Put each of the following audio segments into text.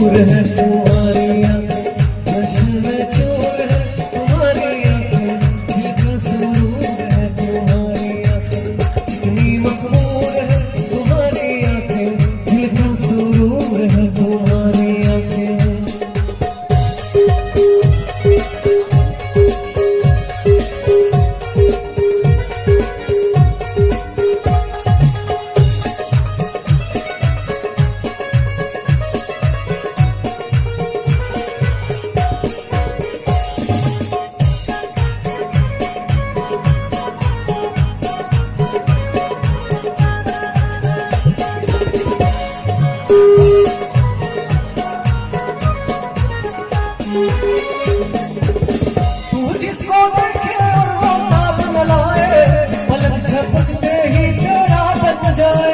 मशहूर है तुम्हारी आंखें, नशे में चूर है तुम्हारी आंखें, दिल का सुरूर है तुम्हारी आंखें, कितनी मशहूर है तुम्हारी आंखें, दिल का सुरूर है तुम्हारी आंखें। तू जिसको देखे और वो ताब न लाए, पलक झपकते ही तेरा बन जाए।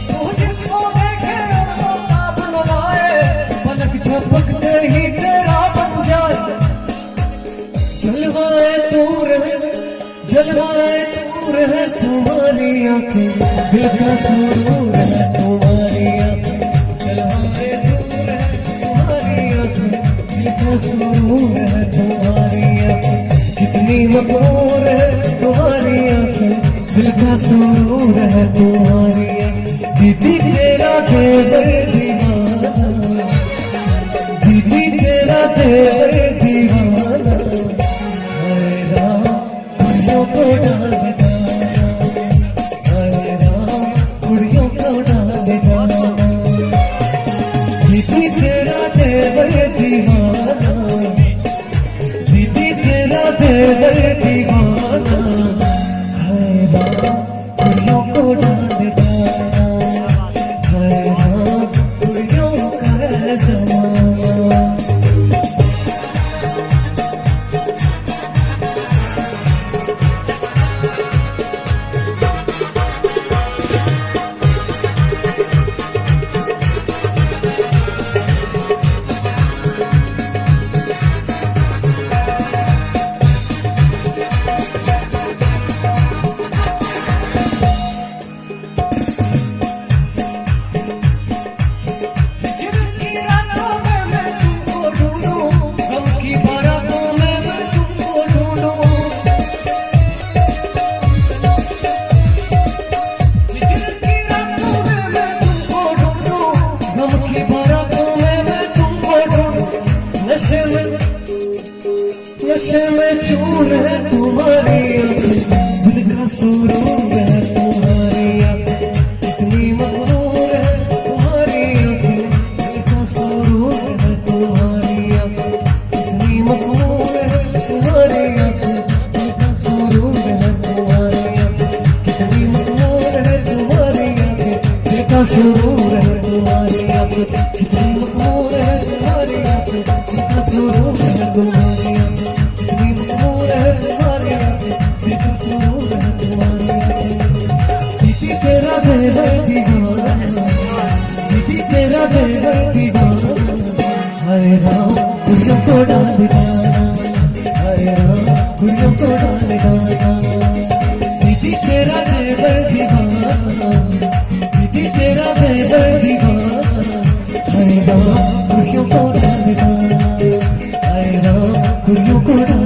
तू जिसको देखे और वो ताब न लाए, पलक झपकते ही तेरा बन जाए। जलवाए दूर है, जलवाए दूर है तुम्हारी आंखें, दिल का सुरूर है तुम्हारी आंखें, जलवाए दूर है तुम्हारी आंखें, दिल का सुरूर है तुम्हारी आंखें, कितनी मकबूल है तुम्हारी आंखें, दिल का सुरूर है तुम्हारी आंखें। दीदी तेरा देवर दीवाना, दीदी तेरा देवर दीवाना, हाय राम कुड़ियों को डाल देना, हाय राम कुड़ियों को डाल देना। दीदी तेरा देवर दीवाना, दीदी तेरा देवर दीवाना, हाय राम कुड़ियों को डाल देना, हाय राम कुड़ियों का है ज़माना। नशे में चूर है तुम्हारी आंखें, दिल का सुरूर है तुम्हारी आंखें, कितनी मकबूल है तुम्हारी आंखें, दिल का सुरूर है तुम्हारी आंखें, कितनी मकबूल है तुम्हारी आंखें, दिल का सुरूर है तुम्हारी आंखें, कितनी मकबूल है तुम्हारी आंखें, दिल का सुरूर है तुम्हारी आंखें, कितनी मकबूल है तुम्हारी आंखें, दिल का सुरूर है तुम्हारी आंखें, कितनी मकबूल है तुम्हारी आंखें, दिल का सुरूर है तुम्हारी आंखें। दीदी तेरा देवर दीवाना, दीदी तेरा देवर दीवाना, हाय राम कुड़ियों को डाल देना, हाय राम कुड़ियों को डाल देना। दीदी तेरा देवर दीवाना, दीदी तेरा देवर दीवाना, हाय राम कुड़ियों को डाल देना, हाय राम कुड़ियों को डाल